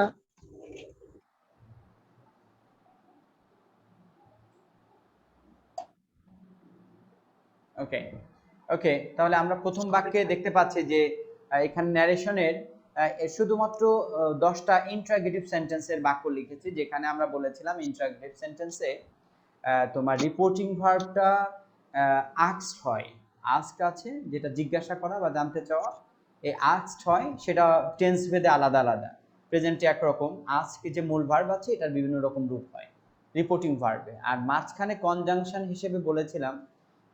না। ওকে ওকে, তাহলে আমরা প্রথম বাক্যে দেখতে পাচ্ছি যে এখানে ন্যারেশনের শুধুমাত্র 10টা ইন্টারোগেটিভ সেন্টেন্সের বাক্য লিখেছি, যেখানে আমরা বলেছিলাম ইন্টারোগেটিভ সেন্টেন্সে তোমার রিপোর্টিং ভার্বটা আস্কড হয়। আস্ক আছে যেটা জিজ্ঞাসা করা বা জানতে চাওয়া, এই আস্কড হয়, সেটা টেন্স ভেদে আলাদা আলাদা। প্রেজেন্টে একরকম, আস্ক যে মূল ভার্ব আছে এটার বিভিন্ন রকম রূপ হয় রিপোর্টিং ভার্বে। আর মাঝখানে কনজাংশন হিসেবে বলেছিলাম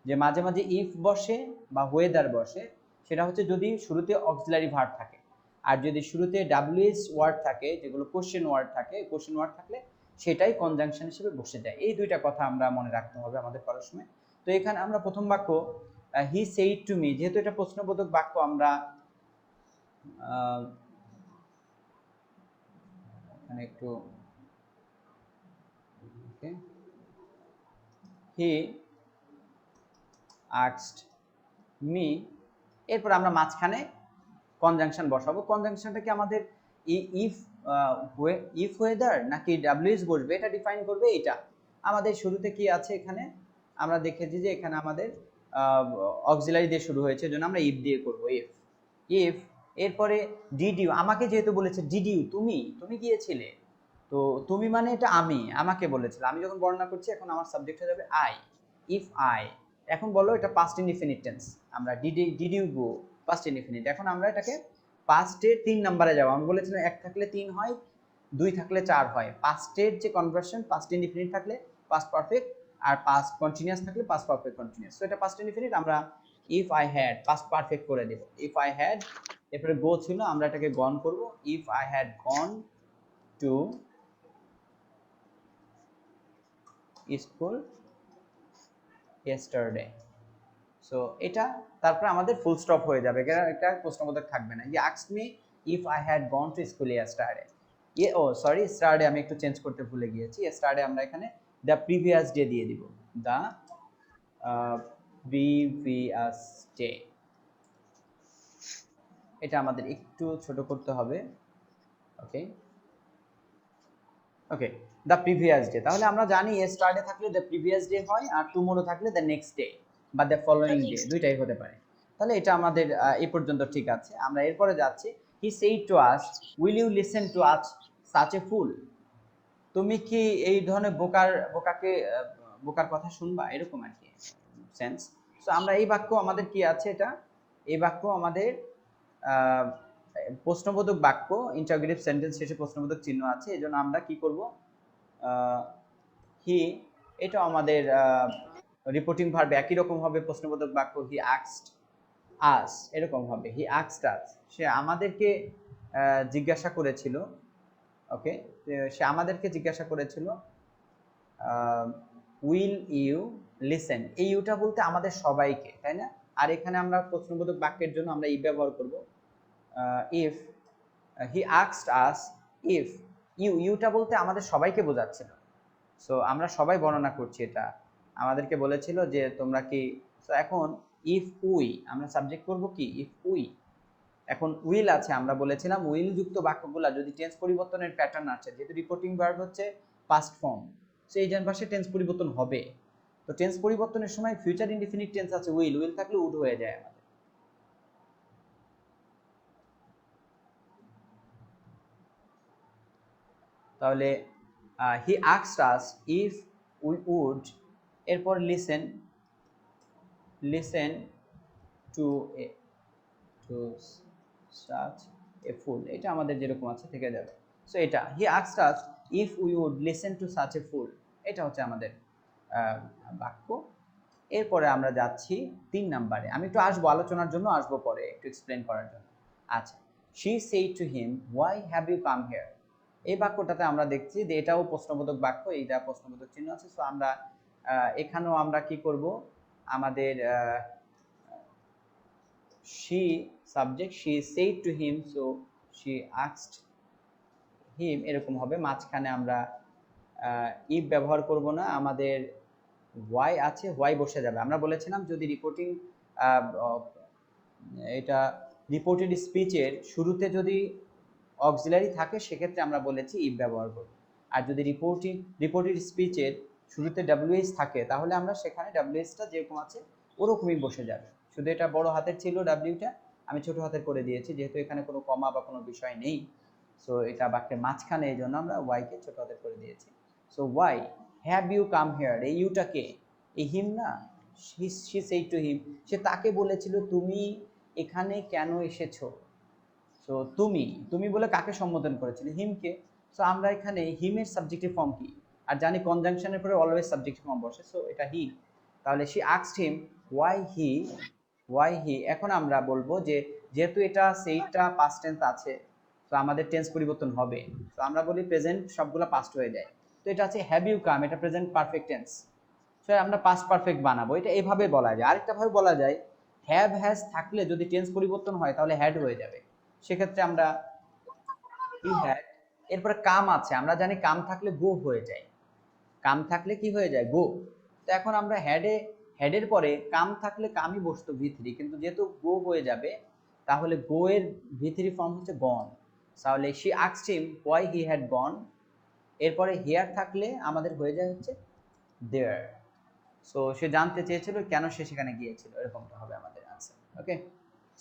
যে মাঝে মাঝে ইফ বসে বা ওয়েদার বসে, সেটা হচ্ছে যদি শুরুতে অক্সিলারি ভার্ব থাকে, আর যদি শুরুতে ডাব্লিউএস ওয়ার্ড থাকে, যেগুলো কোশ্চেন ওয়ার্ড থাকে, কোশ্চেন ওয়ার্ড থাকলে সেটাই কনজাংশন হিসেবে বসে যায়। এই দুইটা কথা আমরা মনে রাখতে হবে আমাদের পড়ার সময়। তো এখানে আমরা প্রথম বাক্য হি সেইড টু মি, যেহেতু এটা প্রশ্নবোধক বাক্য, আমরা এখানে একটু হি আস্কড মি, এরপর আমরা মাঝখানে কনজাংশন বসাবো। কনজাংশনটা কি আমাদের ইফ ইফ ওয়েদার নাকি ডাব্লিউএস বসবে এটা ডিফাইন করবে। এটা আমাদের শুরুতে কি আছে এখানে আমরা দেখেছি যে এখানে আমাদের অক্সিলারি দিয়ে শুরু হয়েছে, জন্য আমরা ইফ দিয়ে করব। ইফ ইফ এরপরে ডিড ইউ, আমাকে যেহেতু বলেছে ডিড ইউ, তুমি তুমি গিয়েছিলে, তো তুমি মানে এটা আমি, আমাকে বলেছিল। আমি যখন বর্ণনা করছি এখন আমার সাবজেক্ট হয়ে যাবে আই। ইফ আই, এখন বলো এটা পাস্ট ইনডিফিনিট টেন্স, আমরা did you go past indefinite. এখন আমরা এটাকে পাস্টের 3 নম্বরে যাব। আমি বলেছিলাম 1 থাকলে 3 হয়, 2 থাকলে 4 হয়। পাস্টের যে কনভার্সন, পাস্ট ইনডিফিনিট থাকলে পাস্ট পারফেক্ট, আর পাস্ট কন্টিনিউয়াস থাকলে পাস্ট পারফেক্ট কন্টিনিউয়াস। সো এটা পাস্ট ইনডিফিনিট, আমরা if I had passed perfect করে দেব। ইফ আই হ্যাড, এরপরে গো ছিল, আমরা এটাকে গন করব। If I had gone to school yesterday। So এটা তারপর আমাদের ফুল স্টপ হয়ে যাবে, এটা প্রশ্নবোধক থাকবে না। হি asked me if I had gone to school yesterday। Sorry, yesterday আমি একটু চেঞ্জ করতে ভুলে গিয়েছি। yesterday আমরা এখানে দ্য প্রিভিয়াস ডে দিয়ে দিব, দ্য প্রিভিয়াস ডে। এটা আমাদের একটু ছোট করতে হবে। ওকে ওকে, দ্য প্রিভিয়াস ডে, তাহলে আমরা জানি yesterday থাকলে দ্য প্রিভিয়াস ডে হয়, আর টুমরো থাকলে দ্য নেক্সট ডে বা দ্য ফলোইং ডে, দুইটাই হতে পারে। তাহলে এটা আমাদের এই পর্যন্ত ঠিক আছে। আমরা এরপরে যাচ্ছি। He said to us will you listen to us such a fool, তুমি কি এই ধরনের বোকার কথা শুনবা, এরকম আর কি সেন্স। সো আমরা এই বাক্য আমাদের কি আছে, এটা এই বাক্য আমাদের প্রশ্নবোধক বাক্য, ইন্টারোগেটিভ সেন্টেন্স শেষে প্রশ্নবোধক চিহ্ন আছে, এজন্য আমরা কি করব, হি, এটা আমাদের রিপোর্টিং ভার্ব একই রকম হবে। প্রশ্নবোধক বাক্য হি আস্কড আস, এরকম হবে হি আস্কড আস, সে আমাদেরকে জিজ্ঞাসা করেছিল। ওকে, সে আমাদেরকে জিজ্ঞাসা করেছিল উইল ইউ লিসেন, এই ইউটা বলতে আমাদের সবাইকে, তাই না? আর এখানে আমরা প্রশ্নবোধক বাক্যের জন্য আমরা ই ব্যবহার করব। If he asked us if ইউটা বলতে আমাদের সবাইকে বোঝাচ্ছিল। সো আমরা সবাই বর্ণনা করছি, এটা আমাদেরকে বলেছিল যে তোমরা কি। সো এখন ইফ উই, আমরা সাবজেক্ট করব কি ইফ উই। এখন উইল আছে, আমরা বলেছিলাম উইল যুক্ত বাক্যগুলো যদি টেন্স পরিবর্তনের প্যাটার্ন আছে, যেহেতু রিপোর্টিং ভার্ব হচ্ছে পাস্ট ফর্ম, সো এই পাশে টেন্স পরিবর্তন হবে। তো টেন্স পরিবর্তনের সময় ফিউচার ইনডিফিনিট টেন্স আছে উইল, উইল থাকলে উড হয়ে যায় আমাদের। তাহলে he asked us if we would, এরপর listen to such a fool, এটা আমাদের যেরকম আছে থেকে যাবে। সো এটা he asked us if we would listen to such a fool, এটা হচ্ছে আমাদের বাক্য। এরপরে আমরা যাচ্ছি 3 নম্বরে। আমি একটু আসবো, আলোচনার জন্য আসবো পরে, একটু এক্সপ্লেন করার জন্য। আচ্ছা, she said to him why have you come here, এই বাক্যটাতে আমরা দেখছি যে এটাও প্রশ্নবোধক বাক্য, এইটা প্রশ্নবোধক চিহ্ন আছে। সো আমরা এখানেও আমরা কি করব, আমাদের she subject, she said to him, so she asked him, এরকম হবে। মাঝখানে আমরা if ব্যবহার করব না, আমাদের why আছে, why বসে যাবে। আমরা বলেছিলাম যদি রিপোর্টিং এটা রিপোর্টেড স্পিচের শুরুতে যদি অক্সিলারি থাকে সেক্ষেত্রে আমরা বলেছি ইফ ব্যবহার করব। আর যদি রিপোর্টেড স্পিচের শুরুতে ডাব্লিউএইচ থাকে তাহলে আমরা সেখানে ডাব্লিউএইচটা যেরকম আছে ওরকমই বসে যাবে। শুধু এটা বড় হাতের ছিল ডাব্লিউটা, আমি ছোট হাতের করে দিয়েছি যেহেতু এখানে কোনো কমা বা কোনো বিষয় নেই। সো এটা বাক্যের মাঝখানে, এই জন্য আমরা ওয়াইকে ছোট হাতের করে দিয়েছি। So why have you come here, এই ইউটা কে? এই হিম না, শি সেড টু হিম, সে তাকে বলেছিল তুমি এখানে কেন এসেছো। সো তুমি, তুমি বলে কাকে সম্বোধন করেছিল? হিমকে। সো আমরা এখানে হিমের সাবজেক্টিভ ফর্ম কি? আর জানি কনজাংশনের পরে অলওয়েজ সাবজেক্টিভ ফর্ম বসে, সো এটা হি। তাহলে শি আস্কড হিম ওয়াই হি। এখন আমরা বলবো যে যেহেতু এটা সেইটা পাস্ট টেন্স আছে, তো আমাদের টেন্স পরিবর্তন হবে। তো আমরা বলি প্রেজেন্ট সবগুলো পাস্ট হয়ে যায়। তো এটা আছে হ্যাভ ইউ কাম, এটা প্রেজেন্ট পারফেক্ট টেন্স। সো আমরা পাস্ট পারফেক্ট বানাবো, এটা এভাবে বলা যায়। আরেকটা ভাবে বলা যায় হ্যাভ হ্যাজ থাকলে যদি টেন্স পরিবর্তন হয় তাহলে হ্যাড হয়ে যাবে। সেক্ষেত্রে আমরা হি হ্যাড, এরপরে কাম আছে, আমরা জানি কাম থাকলে গো হয়ে যায়। কাম থাকলে কি হয়ে যায়? গো। তো এখন আমরা হেডের পরে কাম থাকলে কামই বসতো ভি3, কিন্তু যেহেতু গো হয়ে যাবে তাহলে গো এর ভি3 ফর্ম হচ্ছে গন। তাহলে she asked him why he had gone, এরপরে হিয়ার থাকলে আমাদের হয়ে যায় হচ্ছে দেয়ার। সো সে জানতে চেয়েছিল কেন সে সেখানে গিয়েছিল, এরকমটা হবে আমাদের আনসার। ওকে,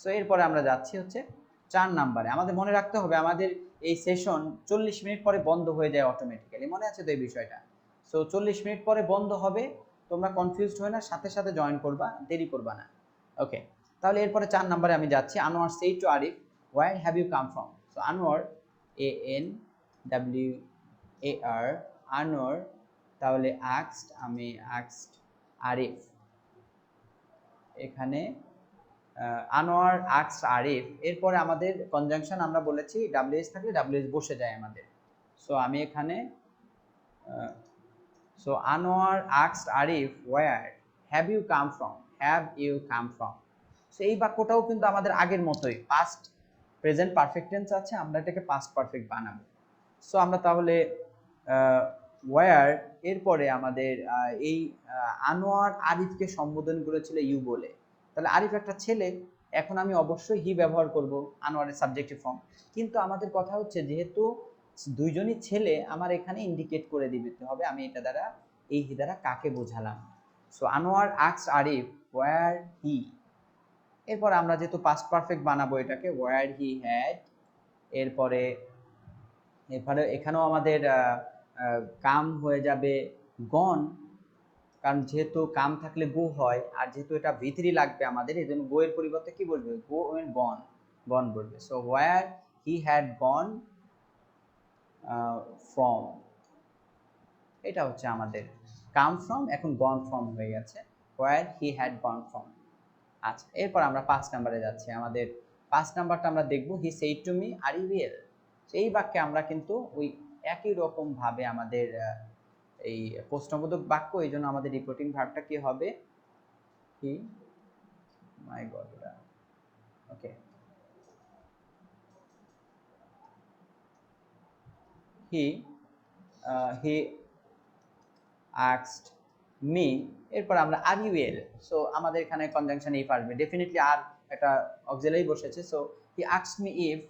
সো এরপরে আমরা যাচ্ছি হচ্ছে 4 নাম্বারে। আমাদের মনে রাখতে হবে আমাদের এই সেশন 40 মিনিট পরে বন্ধ হয়ে যায় অটোমেটিক্যালি, মনে আছে তো এই বিষয়টা? সো 40 মিনিট পরে বন্ধ হবে, তোমরা কনফিউজড হয়ে না, সাথে সাথে জয়েন করবা, দেরি করবা না। ওকে, তাহলে এরপরে 4 নাম্বারে আমি যাচ্ছি। Anwar said to Arif where have you come from. So Anwar, ANWAR, Anwar, তাহলে আস্কড, আমি আস্কড আরিফ। এখানে আনোয়ার আস্কড আরিফ, এরপরে আমাদের কনজাংশন আমরা বলেছি ডাব্লিউএস থাকলে ডাব্লিউএস বসে যায় আমাদের। সো আমি এখানে so Anwar asked Arif where have you come from, have you come from. So এই বাক্যটাও কিন্তু আমাদের আগের মতোই পাস্ট প্রেজেন্ট পারফেক্ট টেন্স আছে, আমরা এটাকে পাস্ট পারফেক্ট বানাবো। সো আমরা তাহলে ওয়ার, এরপরে আমাদের এই আনোয়ার আরিফকে সম্বোধন করেছিল ইউ বলে, তাহলে আরিফ একটা ছেলে, এখন আমি অবশ্যই হি ব্যবহার করব আনোয়ারের সাবজেক্টিভ ফর্ম। কিন্তু আমাদের কথা হচ্ছে যেহেতু দুইজনই ছেলে, আমার এখানে ইন্ডিকেট করে দিতে হবে আমি এটা দ্বারা, এই হি দ্বারা কাকে বোঝালাম। So Anwar asked Arif where he, এরপর আমরা যেহেতু পাস্ট পারফেক্ট বানাবো এটাকে ওয়ার হি হ্যাড, এরপরে এখানেও আমাদের কাম হয়ে যাবে গন, কারণ যেহেতু কাম থাকলে গো হয়, আর যেহেতু এটা ভি3 লাগবে আমাদের, এই জন্য গো এর পরিবর্তে কি বলবে? গো এন্ড গন, গন বলবে। So where he had gone from, এটা হচ্ছে আমাদের কাম ফ্রম, এখন গন ফ্রম হয়ে গেছে, হোয়ার হি হ্যাড গন ফ্রম। আচ্ছা, এরপর আমরা 5 নাম্বারে যাচ্ছি। আমাদের 5 নাম্বারটা আমরা দেখব he said to me are you well. এই বাক্যে আমরা কিন্তু ওই একই রকম ভাবে আমাদের এই প্রশ্নবোধক বাক্য, এই জন্য আমাদের রিপোর্টিং ভার্বটা কি হবে? He, my god, okay, he asked me, এরপর আমরা আর ইউ ওয়েল। সো আমাদের এখানে কনজাংশন ইফ আসবে, ডেফিনেটলি আর একটা অক্সিলারি বসেছে। So he asked me if,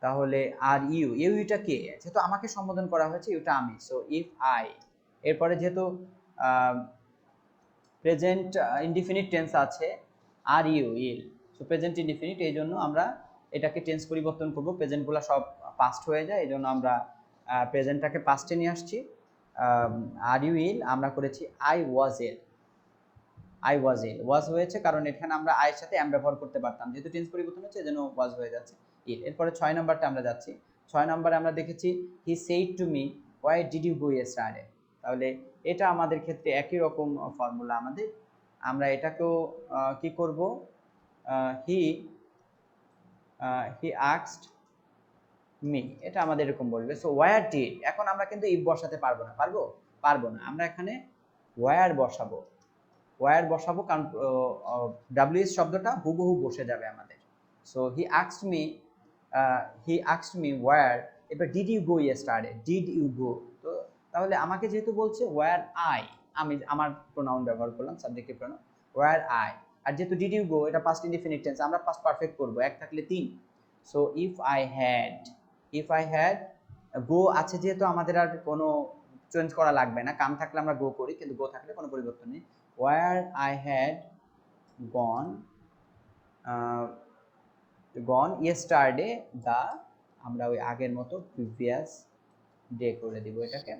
তাহলে আর ইউটা কে? যেহেতু আমাকে সম্বোধন করা হয়েছে, ইউটা আমি, সো ইফ আই। এরপরে যেহেতু প্রেজেন্ট ইনডিফিনিট টেন্স আছে, আর ইল, সো প্রেজেন্ট ইনডিফিনিট, এই জন্য আমরা এটাকে টেন্স পরিবর্তন করব, প্রেজেন্টগুলো সব পাস্ট হয়ে যায়, এই জন্য আমরা প্রেজেন্টটাকে পাস্টে নিয়ে আসছি। আর ইল আমরা করেছি আই ওয়াজ ইল, ওয়াজ হয়েছে কারণ এখানে আমরা আয়ের সাথে এম ব্যবহার করতে পারতাম, যেহেতু টেন্স পরিবর্তন হচ্ছে এজন্য ওয়াজ হয়ে যাচ্ছে ইল। এরপরে 6 নাম্বারটা আমরা যাচ্ছি। 6 নাম্বারে আমরা দেখেছি he said to me why did you go yesterday, তাহলে এটা আমাদের ক্ষেত্রে একই রকম ফর্মুলা আমাদের, আমরা এটাকেও কি করব, হি আস্কড মি, এটা আমাদের এরকম বলবে। সো ওয়্যার ডিড, এখন আমরা কিন্তু ইফ বসাতে পারবো না, পারবো না, আমরা এখানে ওয়্যার বসাবো কারণ ডাব্লিউএস শব্দটা হুবহু বসে যাবে আমাদের। So he asked me where, এবার did you go yesterday, did you go, তো তাহলে আমাকে যেহেতু বলছে ওয়্যার আই, আমি আমার প্রোনাউন ব্যবহার করলাম, সাবজেক্টিভ প্রোনাউন ওয়্যার আই, আর যেহেতু ডিড ইউ গো এটা পাস্ট ইনডিফিনিট টেন্স, আমরা পাস্ট পারফেক্ট করব, এক থাকলে 3। সো ইফ আই হ্যাড গো আছে যেহেতু আমাদের আর কোনো চেঞ্জ করা লাগবে না, কাম থাকলে আমরা গো করি, কিন্তু গো থাকলে কোনো পরিবর্তন নেই। Where I had gone yesterday the, আমরা ওই আগের মতো প্রিভিয়াস ডে করে দিব এটাকে,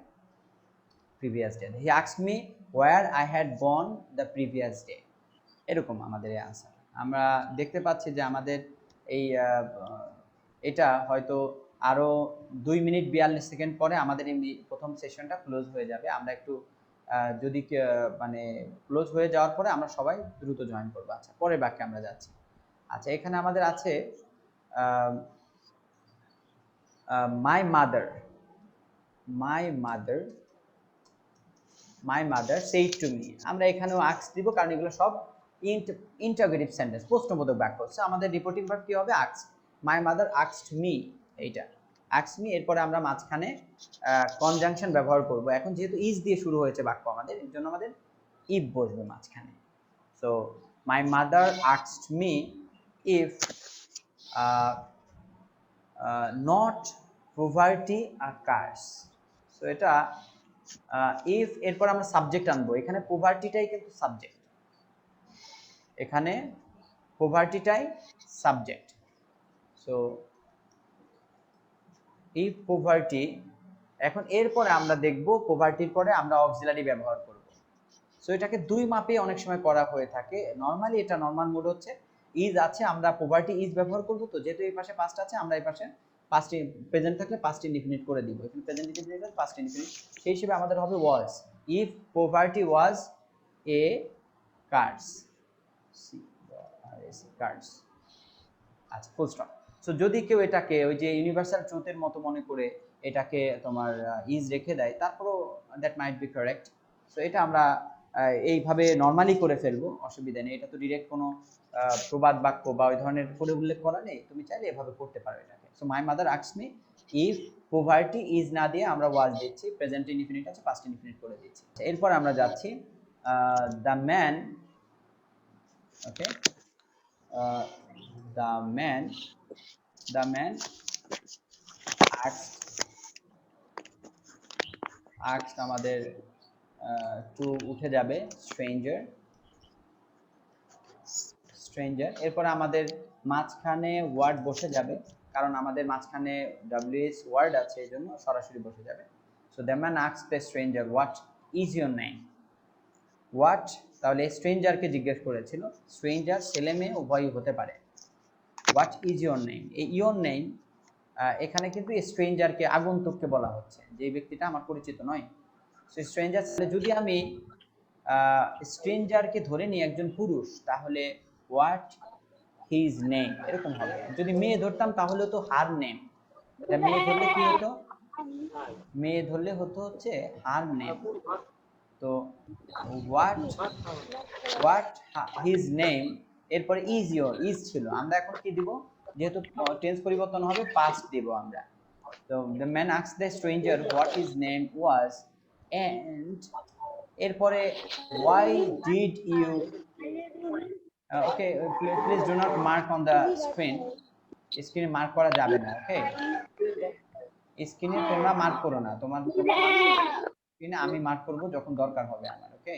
previous day. He asked me where I had gone the previous day, এরকম আমাদের এই আনসার। আমরা দেখতে পাচ্ছি যে আমাদের এই এটা হয়তো আরও 2 মিনিট 42 সেকেন্ড পরে আমাদের এই প্রথম সেশনটা ক্লোজ হয়ে যাবে। আমরা একটু যদি মানে ক্লোজ হয়ে যাওয়ার পরে আমরা সবাই দ্রুত জয়েন করবো। আচ্ছা, পরের বাক্যে আমরা যাচ্ছি। আচ্ছা, এখানে আমাদের আছে my mother said to me. আমরা এখানেও আস্ক দিব, কারণ এগুলো সব ইন্টারোগেটিভ সেন্টেন্স, প্রশ্নবোধক বাক্য হচ্ছে। আমাদের রিপোর্টিং ভার্ব কি হবে? আস্ক। মাই মাদার আস্কড মি, এইটা আস্কড মি। এরপরে আমরা মাঝখানে কনজাংশন ব্যবহার করব। এখন যেহেতু ইজ দিয়ে শুরু হয়েছে বাক্য আমাদের, এর জন্য আমাদের ইফ বসবে মাঝখানে। So my mother asked me if not poverty a curse. So এটা ইফ, এরপর আমরা সাবজেক্ট আনবো। এখানে পভার্টিটাই কিন্তু সাবজেক্ট, এখানে পভার্টিটাই সাবজেক্ট। সো ইফ পভার্টি, এখন এরপরে আমরা দেখব পভার্টির পরে আমরা অক্সিলারি ব্যবহার করব। সো এটাকে দুই মাপে অনেক সময় করা হয়ে থাকে। নর্মালি এটা নর্মাল মোড হচ্ছে ইজ আছে, আমরা পভার্টি ইজ ব্যবহার করব। তো যেহেতু এই পাশে পাস্ট আছে, আমরা এই পাশে পাস্ট প্রেজেন্ট থাকলে পাস্ট ইনডিফিনিট করে দিব। এখানে প্রেজেন্ট ইনডিফিনিট পাস্ট ইনডিফিনিট, সেই হিসেবে আমাদের হবে was. If poverty was a curse, curse. আচ্ছা, ফুল স্টপ। সো যদি কেউ এটাকে ওই যে ইউনিভার্সাল ট্রুথের মতো মনে করে এটাকে তোমার ইজ রেখে দেয়, তারপরও that might be correct. So এটা আমরা এইভাবে নর্মালি করে ফেলবো, অসুবিধা নেই। এটা তো ডিরেক্ট কোনো প্রবাদ বাক্য বা ওই ধরনের করে উল্লেখ করা নেই, তুমি চাইলে এভাবে করতে পারো এটাকে। So my mother asked me if poverty is না দিয়ে আমরা ওয়াজ দিচ্ছি, প্রেজেন্ট ইনডিফিনিট আছে, পাস্ট ইনডিফিনিট করে দিচ্ছি। এরপর আমরা যাচ্ছি the man, okay, the man asked আমাদের টু উঠে যাবে stranger। এরপর আমাদের মাঝখানে ওয়ার্ড বসে যাবে, কারণ আমাদের মাঝখানে WH ওয়ার্ড আছে, এই জন্য সরাসরি বসে যাবে। so the man asked the stranger what is your name। what, তাহলে স্ট্রেঞ্জারকে জিজ্ঞেস করেছিল। স্ট্রেঞ্জার ছেলে মেয়ে উভয়ই হতে পারে। হোয়াট ইজ ইয়োর নেম, এই ইয়োর নেম এখানে কিন্তু স্ট্রেঞ্জারকে, আগন্তুককে বলা হচ্ছে, যে ব্যক্তিটা আমার পরিচিত নয়। সো স্ট্রেঞ্জার, যদি আমি স্ট্রেঞ্জারকে ধরে নিই একজন পুরুষ, তাহলে হোয়াট হিজ নেম এরকম হবে। যদি মেয়ে ধরতাম তাহলে তো হার নেম, মেয়ে ধরলে কি হতো? মেয়ে ধরলে হতো হচ্ছে হার নেম। তো হোয়াট হিজ নেম, এরপরে ইজ ইয়োর, ইজ ছিল, আমরা এখন কি দিব? যেহেতু টেন্স পরিবর্তন হবে, পাস্ট দিব আমরা। তো the man asked the stranger what his name was, and এরপরে why did you, okay, please do not mark on the screen. স্ক্রিনে মার্ক করা যাবে না, ওকে? স্ক্রিনে তোমরা মার্ক করো না, তোমরা স্ক্রিনে আমি মার্ক করব যখন দরকার হবে আমার, ওকে?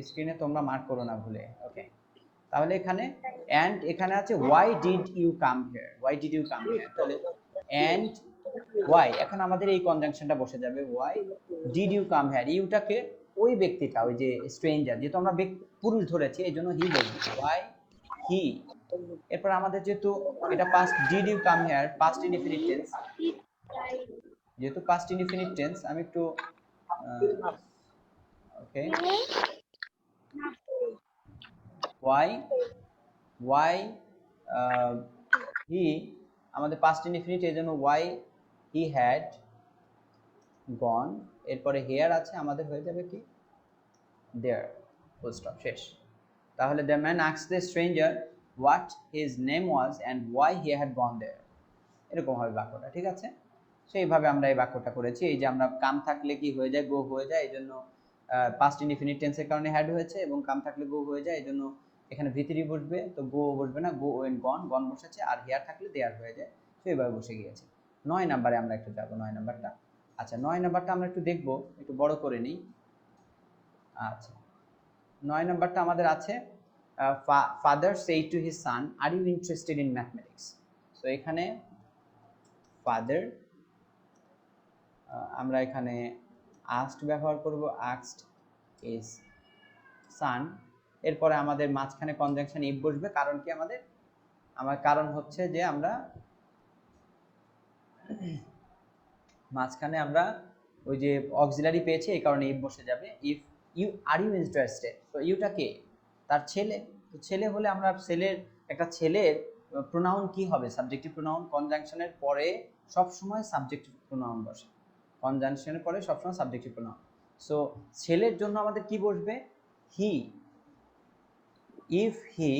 স্ক্রিনে তোমরা মার্ক করো না ভুলে, ওকে? তাহলে এখানে এন্ড, এখানে আছে why did you come here, তাহলে এন্ড why, এখন আমাদের এই কনজাংশনটা বসে যাবে, why did you come here। ইউটাকে ওই ব্যক্তিটা, ওই যে স্ট্রেঞ্জার, যেহেতু আমরা পুরুষ ধরেছি এই জন্য হি বলবো, why he। এরপর আমাদের যেহেতু এটা past, did you come here past indefinite tense, যেহেতু পাস্ট ইনডিফিনিট টেন্স, আমি একটু ওকে, why he, আমাদের পাস্ট ইনডিফিনিট, এই জন্য why he had gone। এরপরে হেয়ার আছে, আমাদের হয়ে যাবে কি there, ফুল স্টপ, শেষ। তাহলে the man asked the stranger what his name was and why he had gone there, এরকম হবে বাক্যটা, ঠিক আছে? সেইভাবে আমরা এই বাক্যটা করেছি। এই যে আমরা কাম থাকলে কি হয়ে যায়, গো হয়ে যায়, এই জন্য পাস্ট ইনডিফিনিট টেন্সের কারণে হ্যাড হয়েছে, এবং কাম থাকলে গো হয়ে যায়, এই জন্য এখানে ভিতরি বসবে, তো গো বসবে না, গো ওয়েন গন, গন বসেছে, আর হেয়ার থাকলে দেয়ার হয়ে যায়, তো এভাবে বসে গিয়েছে। 9 নাম্বারে আমরা একটু যাবো, 9 নাম্বারটা। আচ্ছা 9 নাম্বারটা আমরা একটু দেখবো, একটু বড় করে নিই। আচ্ছা 9 নাম্বারটা আমাদের আছে father said to his son, are you interested in mathematics? So এখানে ফাদার, আমরা এখানে asked ব্যবহার করব, asked his son, এরপরে আমাদের মাঝখানে কনজাংশন if বসবে। কারণ কি আমার কারণ হচ্ছে যে আমরা মাঝখানে আমরা ওই যে অক্সিলারি পেয়েছি, এই কারণে if বসে যাবে। if you are you interested, তো ইউটা কে, তার ছেলে, তো ছেলে হলে আমরা ছেলের, একটা ছেলের প্রোনাউন কি হবে, সাবজেক্টিভ প্রোনাউন। কনজাংশনের পরে সব সময় সাবজেক্টিভ প্রোনাউন বসে, কনজাংশনের পরে সব সময় সাবজেক্টিভ প্রোনাউন। সো ছেলের জন্য আমাদের কি বসবে, হি। ইফ হি,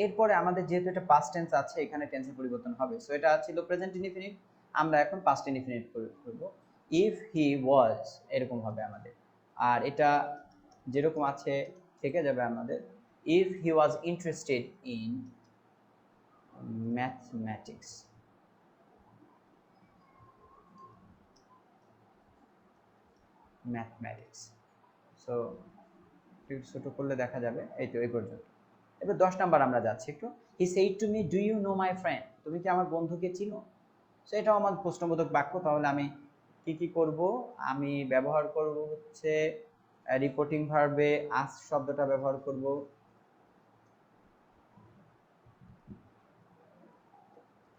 এরপরে আমাদের যেহেতু এটা পাস্ট টেন্স আছে, এখানে টেন্সের পরিবর্তন হবে। সো এটা ছিল প্রেজেন্ট ইনডিফিনিট, আমরা এখন পাস্ট ইনডিফিনিট করব। ইফ হি ওয়াজ, এরকম হবে আমাদের। আর এটা যেরকম আছে থেকে যাবে আমাদের, if he was interested in mathematics. Mathematics, so একটু ছোট করলে দেখা যাবে, এই তো এই পর্যন্ত। এবার 10 নাম্বার আমরা যাচ্ছি একটু। হি said to me, do you know my friend? তুমি কি আমার বন্ধুকে চিনো? সো এটাও আমার প্রশ্নবোধক বাক্য। তাহলে আমি কি করব, আমি ব্যবহার করব হচ্ছে রিপোর্টিং ভার্বে ask শব্দটা ব্যবহার করব।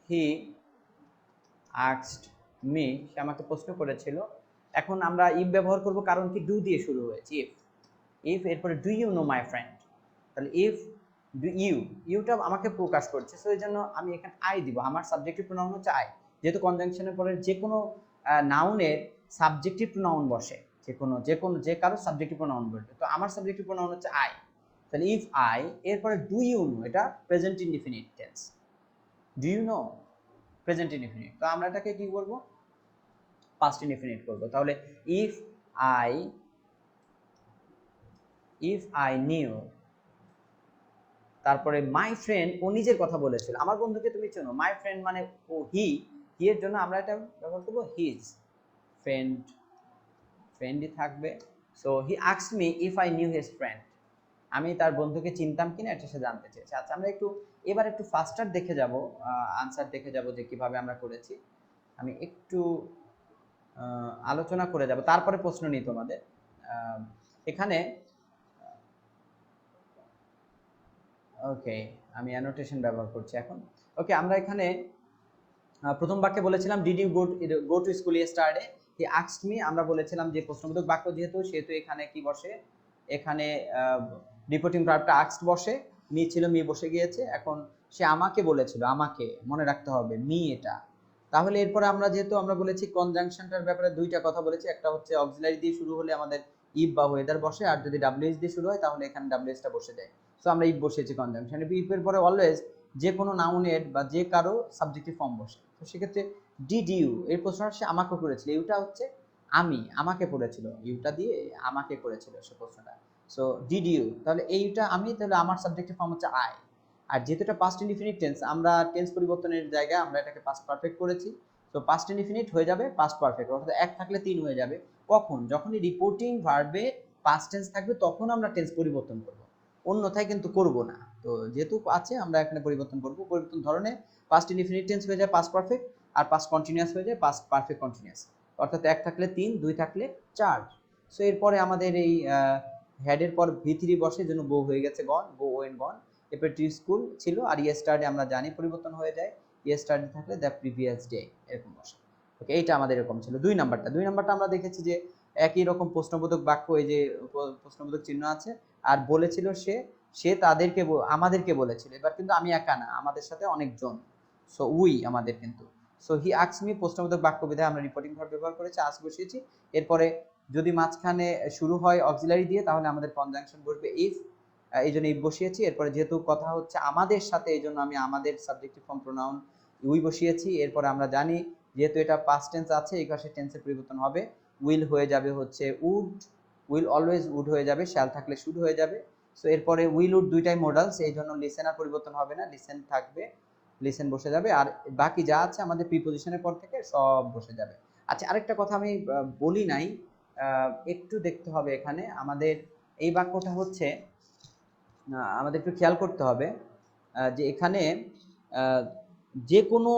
হি asked me, সে আমাকে প্রশ্ন করেছিল। এখন আমরা ইফ ব্যবহার করব, কারণ কি ডু দিয়ে শুরু হয়েছে। ইফ এরপরে do you know my friend, তাহলে ইফ ডু ইউটা আমাকে প্রকাশ করছে, সো এই জন্য আমি এখানে আই দিব। আমার সাবজেক্টিভ প্রোনাউন হচ্ছে আই, যেহেতু কনজাংশনের পরে যে কোনো নাউনের সাবজেক্টিভ প্রোনাউন বসে, যে কারো সাবজেক্টিভ প্রোনাউন বসবে, তো আমার সাবজেক্টিভ প্রোনাউন হচ্ছে আই। তাহলে ইফ আই, এরপরে ডু ইউ নো, এটা present indefinite tense, do you know present indefinite, তো আমরা এটাকে কি করব, পাস্ট ইনডিফিনিট করব। তাহলে ইফ আই নিউ, তারপরে মাই ফ্রেন্ড, ও নিজের কথা বলেছিল, আমার বন্ধুকে তুমি চেনো। মাই ফ্রেন্ড মানে ও, হি এর জন্য আমরা এটা ব্যবহার করব হিজ, ফ্রেন্ডই থাকবে। So he asked me if I knew his friend, আমি তার বন্ধুকে চিনতাম কিনা এটা সে জানতে চেয়েছে। আচ্ছা আমরা এবার একটু ফাস্টার দেখে যাব, আনসার দেখে যাব যে কিভাবে আমরা করেছি। আমি একটু আলোচনা করে যাব, তারপরে প্রশ্ন নিই তোমাদের। এখানে ওকে, আমি অ্যানোটেশন ব্যবহার করছি এখন। ওকে, আমরা এখানে প্রথম বাক্যে বলেছিলাম did you go to school yesterday, he asked me, আমরা বলেছিলাম যে প্রশ্নবোধক বাক্য যেহেতু, সেহেতু এখানে কি বসে, এখানে রিপোর্টিং ভার্বটা আস্কড বসে, মি ছিল, মি বসে গিয়েছে। এখন সে আমাকে বলেছিল, আমাকে মনে রাখতে হবে মি এটা। তাহলে এরপরে আমরা যেহেতু আমরা বলেছি কনজাংশনটার ব্যাপারে দুইটা কথা বলেছি, একটা হচ্ছে অক্সিলারি দিয়ে শুরু হলে আমাদের ইফ বা ওয়েদার বসে, আর যদি ডাব্লিউএস দিয়ে শুরু হয় তাহলে এখানে ডাব্লিউএসটা বসে যায়। সো আমরা ইফ বসিয়েছি কনজাংশনে। ইফের পরে অলওয়েজ যে কোনো নাউনের বা যে কারো সাবজেক্টিভ ফর্ম বসে। তো সেক্ষেত্রে ডিড ইউ, এর প্রশ্নটা সে আমাকে করেছিল, ইউটা হচ্ছে আমি, আমাকে করেছিল, ইউটা দিয়ে আমাকে করেছিল সে প্রশ্নটা। সো ডিড ইউ, তাহলে এইটা আমি, তাহলে আমার সাবজেক্টিভ ফর্ম হচ্ছে আই। আর যেহেতু এটা পাস্ট ইনডিফিনিট টেন্স, আমরা টেন্স পরিবর্তনের জায়গায় আমরা এটাকে পাস্ট পারফেক্ট করেছি। তো পাস্ট ইনডিফিনিট হয়ে যাবে পাস্ট পারফেক্ট, অর্থাৎ এক থাকলে 3 হয়ে যাবে। কখন, যখনই রিপোর্টিং ভার্বে পাস্ট টেন্স থাকবে তখন আমরা টেন্স পরিবর্তন করব, অন্যথায় কিন্তু করব না। তো যেহেতু আছে আমরা এখানে পরিবর্তন করব। পরিবর্তন ধরনে পাস্ট ইনডিফিনিট টেন্স হয়ে যায় পাস্ট পারফেক্ট, আর পাস্ট কন্টিনিউয়াস হয়ে যায় পাস্ট পারফেক্ট কন্টিনিউয়াস, অর্থাৎ এক থাকলে 3, 2 থাকলে 4। সো এরপরে আমাদের এই হেডের পর ভি3 বসে, জন্য গো হয়ে গেছে গন, গো ওয়েন গন। এরপর টু স্কুল ছিল, আর ইয়েস্টারডে আমরা জানি পরিবর্তন হয়ে যায়, ইয়েস্টারডে থাকলে দ্য প্রিভিয়াস ডে, এরকম বসে। ওকে, এইটা আমাদের এরকম ছিল। 2 নাম্বারটা আমরা দেখেছি যে একই রকম প্রশ্নবোধক বাক্য, এই যে প্রশ্নবোধক চিহ্ন আছে, আর বলেছিল সে তাদেরকে, আমাদেরকে বলেছিল। এবার কিন্তু আমি একা না, আমাদের সাথে অনেকজন, সো উই আমাদের কিন্তু। সো হি আস্কড মি প্রশ্নবোধক বাক্য বিধায় আমরা রিপোর্টিং ভার্ব ব্যবহার করেছি, আস্ক বসিয়েছি। এরপরে যদি মাঝখানে শুরু হয় অক্সিলারি দিয়ে তাহলে আমাদের কনজাংশন বসবে ইফ, এই জন্য ইফ বসিয়েছি। এরপরে যেহেতু কথা হচ্ছে আমাদের সাথে, এই জন্য আমি আমাদের সাবজেক্টিভ ফর্ম প্রোনাউন উই বসিয়েছি। এরপরে আমরা জানি যেহেতু এটা পাস্ট টেন্স আছে, এই পাশে টেন্সের পরিবর্তন হবে, উইল হয়ে যাবে হচ্ছে উড, উইল অলওয়েজ উড হয়ে যাবে, শ্যাল থাকলে শুড হয়ে যাবে। সো এরপরে উইল উড দুইটাই মডালস, এই জন্য লিসেন আর পরিবর্তন হবে না, লিসেন থাকবে, লিসেন বসে যাবে, আর বাকি যা আছে আমাদের প্রিপজিশনের পর থেকে সব বসে যাবে। আচ্ছা, আরেকটা কথা আমি বলি নাই, একটু দেখতে হবে এখানে আমাদের এই বাক্যটা হচ্ছে, আমাদের একটু খেয়াল করতে হবে যে এখানে যে কোনো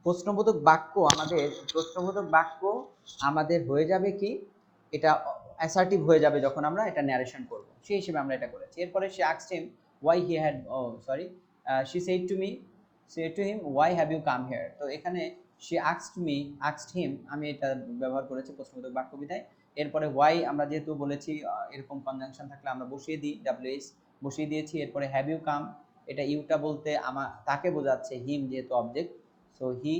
প্রশ্নবোধক বাক্য আমাদের হয়ে যাবে কি, এটা অ্যাসার্টিভ হয়ে যাবে যখন আমরা এটা ন্যারেশন করব, সেই হিসেবে আমরা এটা করেছি। এরপরে সে asked him why he had she said to him why have you come here. তো এখানে শি আস্কড হিম আমি এটা ব্যবহার করেছি প্রশ্নবোধক বাক্য বিধায়। এরপরে ওয়াই আমরা যেহেতু বলেছি এরকম কনজাংশন থাকলে আমরা বসিয়ে দিই, ডাব্লিউএইচ বসিয়ে দিয়েছি। এরপরে হ্যাভ ইউ কাম, এটা ইউটা বলতে তাকে বোঝাচ্ছে, হিম যেহেতু অবজেক্ট, সো হি।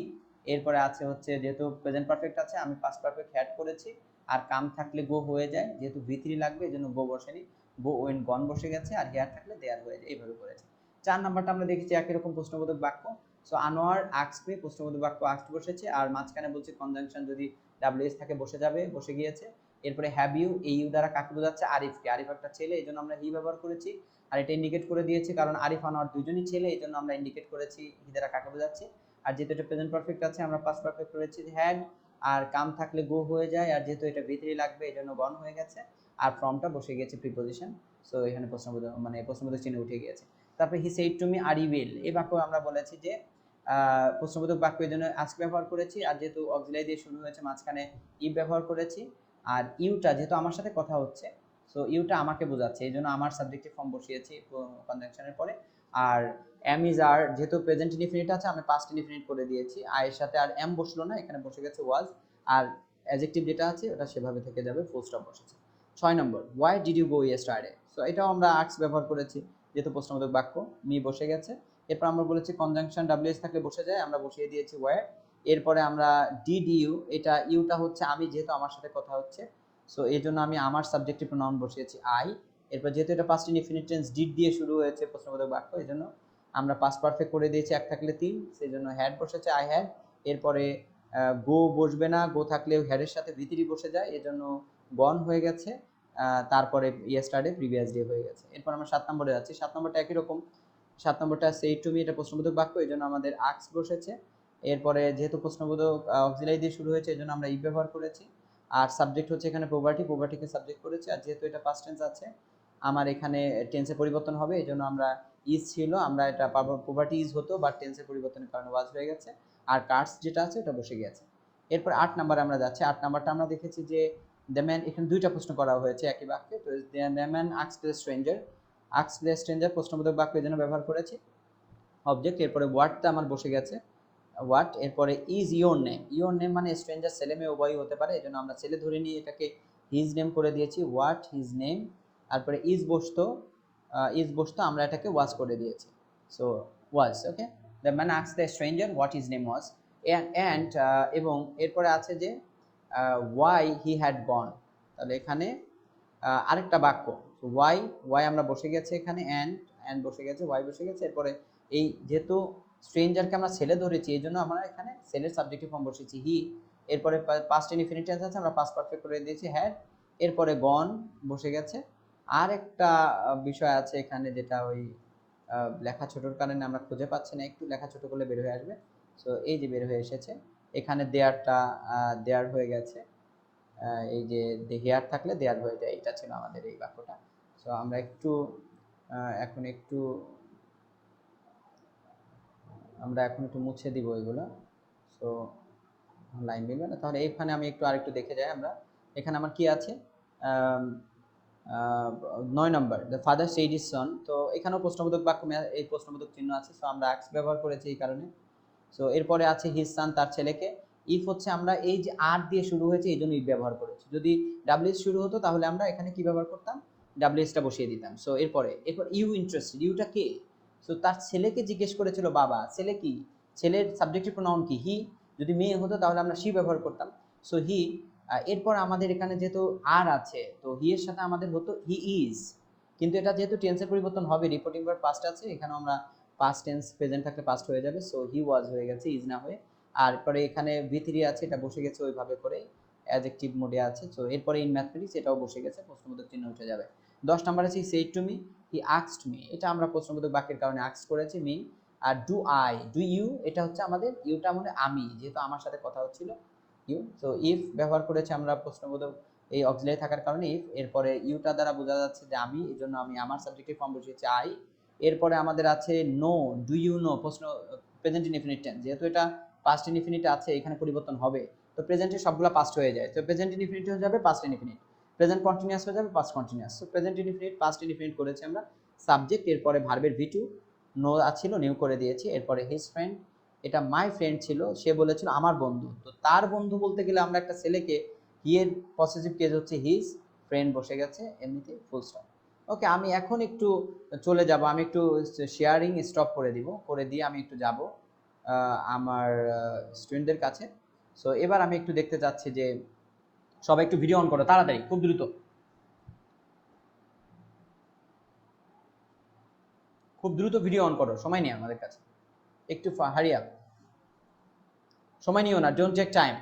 এরপরে আছে হচ্ছে যেহেতু প্রেজেন্ট পারফেক্ট আছে আমি পাস্ট পারফেক্ট হ্যাড করেছি, আর কাম থাকলে গো হয়ে যায়, যেহেতু ভি3 লাগবে এই জন্য গো বসেনি, গো ওয়েন গন বসে গেছে, আর হেয়ার থাকলে দেয়ার হয়ে যায়, এইভাবে করেছে। 4 নাম্বারটা আমরা দেখেছি একই রকম প্রশ্নবোধক বাক্য। সো আনোয়ার আস্কড মি, প্রশ্নবোধক বাক্য আস্কড বসেছে, আর মাঝখানে বলছি কনজাংশন যদি ডাব্লিউএস থাকে বসে যাবে, বসে গিয়েছে। এরপরে হ্যাভ ইউ, এই ইউ দ্বারা কাকে বোঝাচ্ছে, আরিফকে, আরিফ একটা ছেলে এই জন্য আমরা হি ব্যবহার করেছি, আর এটা ইন্ডিকেট করে দিয়েছি কারণ আরিফ আনোয়ার দুজনই ছেলে এই জন্য আমরা ইন্ডিকেট করেছি হি দ্বারা কাকে বোঝাচ্ছে। আর যেহেতু এটা প্রেজেন্ট পারফেক্ট আছে আমরা পাস্ট পারফেক্ট করেছি হ্যাড, আর কাম থাকলে গো হয়ে যায়, আর যেহেতু এটা ভি3 লাগবে এই জন্য গন হয়ে গেছে, আর ফ্রমটা বসে গিয়েছে প্রিপজিশন, সো এখানে প্রশ্নবোধক চিহ্ন উঠে গিয়েছে। তারপরে he said to me are you will, এই বাক্য আমরা বলেছি যে প্রশ্নবোধক বাক্য এই জন্য আস্ক ব্যবহার করেছি, আর যেহেতু অক্সিলারি দিয়ে শুরু হয়েছে মাঝখানে ইফ ব্যবহার করেছি, আর ইউটা যেহেতু আমার সাথে কথা হচ্ছে সো ইউটা আমাকে বোঝাচ্ছে এই জন্য আমার সাবজেক্টিভ ফর্ম বসিয়েছি কনজাংশনের পরে। আর এম ইজ আর যেহেতু প্রেজেন্ট ইনডিফিনিট আছে আমি পাস্ট ইনডিফিনিট করে দিয়েছি, আর এর সাথে আর এম বসলো না, এখানে বসে গেছে ওয়াজ, আর অ্যাডজেক্টিভ যেটা আছে ওটা সেভাবে থেকে যাবে, ফুল স্টপ বসেছে। 6 নম্বর why did you go yesterday, so এটাও আমরা আস্ক ব্যবহার করেছি যেহেতু প্রশ্নবোধক বাক্য, মি বসে গেছে। এরপর আমরা বলেছি কনজাংশন ডাব্লিউএস থাকলে বসে যায়, আমরা বসিয়ে দিয়েছি ওয়্যার। এরপরে আমরা ডিড ইউ, এটা ইউটা হচ্ছে আমি যেহেতু আমার সাথে কথা হচ্ছে সো এই জন্য আমি আমার সাবজেক্টিভ প্রোনাউন বসিয়েছি আই। এরপর যেহেতু এটা পাস্ট ইনডিফিনিট টেন্স ডিড দিয়ে শুরু হয়েছে প্রশ্নবোধক বাক্য এই জন্য আমরা পাস্ট পারফেক্ট করে দিয়েছি, এক থাকলে 3 সেই জন্য হ্যাড বসেছে আই হ্যাড। এরপরে গো বসবে না, গো থাকলেও হ্যাডের সাথে ভিতরি বসে যায় এই জন্য গন হয়ে গেছে, তারপরে ইয়েস্টারডে প্রিভিয়াস ডে হয়ে গেছে। এরপর আমরা 7 নম্বরে যাচ্ছি, 7 নম্বরটা একই রকম, 7 নম্বরটা সেই টু মি, এটা প্রশ্নবোধক বাক্য এই জন্য আমাদের আস্ক বসেছে। এরপরে যেহেতু প্রশ্নবোধক অক্সিলারি দিয়ে শুরু হয়েছে এই জন্য আমরা ইফ ব্যবহার করেছি, আর সাবজেক্ট হচ্ছে এখানে প্রপার্টিকে সাবজেক্ট করেছি, আর যেহেতু এটা পাস্ট টেন্স আছে আমার এখানে টেন্সের পরিবর্তন হবে এই জন্য আমরা ইজ ছিল, আমরা এটা প্রপার্টি ইজ হতো বাট টেন্সের পরিবর্তনের কারণে ওয়াজ হয়ে গেছে, আর কার্স যেটা আছে ওটা বসে গেছে। এরপর 8 নাম্বারে আমরা যাচ্ছি, 8 নাম্বারটা আমরা দেখেছি যে দ্য ম্যান, এখানে দুইটা প্রশ্ন করা হয়েছে একই বাক্যে, তো the man asked the stranger প্রশ্নবোধক বাক্য এই জন্য ব্যবহার করেছি অবজেক্ট। এরপরে ওয়াটটা আমার বসে গেছে হোয়াট। এরপরে ইজ ইওর নেম মানে স্ট্রেঞ্জার ছেলে মেয়ে উভয়ই হতে পারে এই জন্য আমরা ছেলে ধরে নিয়ে এটাকে হিজ নেম করে দিয়েছি হোয়াট হিজ নেম। তারপরে ইজ বসতো আমরা এটাকে ওয়াজ করে দিয়েছি, so was. Okay, the man asked the stranger what his name was and এবং এরপরে আছে যে ওয়াই হি হ্যাড গন, তাহলে এখানে আরেকটা বাক্য ওয়াই আমরা বসে গেছে এখানে, অ্যান্ড বসে গেছে, ওয়াই বসে গেছে। এরপরে এই যেহেতু স্ট্রেঞ্জারকে আমরা ছেলে ধরেছি এই জন্য আমরা এখানে ছেলের সাবজেক্টিভ ফর্ম বসেছি হি। এরপরে পাস্ট ইনডিফিনিট টেন্স আছে আমরা পাস্ট পারফেক্ট করে দিয়েছি হ্যাড। এরপরে গন বসে গেছে। আর একটা বিষয় আছে এখানে যেটা ওই লেখা ছোটোর কারণে আমরা খুঁজে পাচ্ছি না, একটু লেখা ছোটো করলে বের হয়ে আসবে। সো এই যে বের হয়ে এসেছে এখানে দেয়ার হয়ে গেছে, এই যে হেয়ার থাকলে দেয়ার হয়ে যায়, এটা ছিল আমাদের এই বাক্যটা। সো আমরা এখন একটু মুছে দিব এগুলো, সো লাইন মিলবে না, তাহলে এইখানে আমি আরেকটু দেখে যাই আমরা। এখানে আমার কি আছে 9 নম্বর the father said his son, তো এখানেও প্রশ্নবোধক বাক্য এই প্রশ্নবোধক চিহ্ন আছে, সো আমরা আস্ক ব্যবহার করেছি এই কারণে। সো এরপরে আছে হিজ সান তার ছেলেকে। ইফ হচ্ছে আমরা এই যে আর দিয়ে শুরু হয়েছে এই জন্য ইফ ব্যবহার করেছি, যদি ডাব্লিউএস শুরু হতো তাহলে আমরা এখানে কি ব্যবহার করতাম, ডাব্লিউএসটা বসিয়ে দিতাম। সো এরপর ইউ ইন্টারেস্টেড, ইউটা কে, সো তার ছেলেকে জিজ্ঞেস করেছিল বাবা, ছেলে কি, ছেলের সাবজেক্টিভ প্রোনাউন কি, হি। যদি মেয়ে হতো তাহলে আমরা শি ব্যবহার করতাম, সো হি। এরপর আমাদের এখানে যেহেতু আর আছে তো হি এর সাথে আমাদের হতো হি ইজ, কিন্তু এটা যেহেতু টেন্সের পরিবর্তন হবে, রিপোর্টিং ভার্ব পাস্ট আছে এখানে আমরা পাস্ট টেন্স প্রেজেন্ট থাকলে পাস্ট হয়ে যাবে, সো হি ওয়াজ হয়ে গেছে ইজ না হয়ে। আর পরে এখানে ভি3 আছে এটা বসে গেছে ওইভাবে করে অ্যাডজেক্টিভ মোডে আছে, সো এরপরে ইন ম্যাথমেটিক্স এটাও বসে গেছে প্রশ্নবোধক চিহ্ন উঠে যাবে। 10 নাম্বার আছে হি said to me, he asked me, এটা আমরা প্রশ্নবোধক বাক্যের কারণে আস্ক করেছি মি। আর ডু ইউ, এটা হচ্ছে আমাদের ইউটা মানে আমি, যেহেতু আমার সাথে কথা হচ্ছিল ইউ, তো ইফ ব্যবহার করেছি আমরা প্রশ্নবোধক এই অক্সিলারি থাকার কারণে ইফ। এরপরে ইউটা দ্বারা বোঝা যাচ্ছে যে আমি, এই জন্য আমি আমার সাবজেক্টিভ ফর্ম বসিয়েছি আই। এরপরে আমাদের আছে নো, ডু ইউ নো, প্রশ্ন প্রেজেন্ট ইনডিফিনিট টেন্স, যেহেতু এটা পাস্ট ইনডিফিনিট আছে এখানে পরিবর্তন হবে, তো প্রেজেন্টে সবগুলো পাস্ট হয়ে যায়, তো প্রেজেন্ট ইনডিফিনিট হয়ে যাবে পাস্ট ইনডিফিনিট, প্রেজেন্ট কন্টিনিউয়াস হয়ে যাবে past continuous. So present indefinite past indefinite করেছি আমরা সাবজেক্ট, এরপরে ভার্বের ভি2, নো ছিল নিউ করে দিয়েছি। এরপরে হিজ ফ্রেন্ড, এটা মাই ফ্রেন্ড ছিল, সে বলেছিল আমার বন্ধু, তো তার বন্ধু বলতে গেলে আমরা একটা ছেলেকে, হি এর পসেসিভ কেস হচ্ছে হিজ, ফ্রেন্ড বসে গেছে এমনিতে ফুল স্টপ। ওকে, আমি এখন একটু চলে যাব, আমি একটু শেয়ারিং স্টপ করে দিব, করে দিয়ে আমি একটু যাব আমার স্টুডেন্টদের কাছে। সো এবার আমি একটু দেখতে চাচ্ছি যে সবাই একটু ভিডিও অন করো তাড়াতাড়ি, খুব দ্রুত, খুব দ্রুত ভিডিও অন করো, সময় নেই আমাদের কাছে, একটু হারি আপ, সময় নিও না, ডোন্ট টেক টাইম।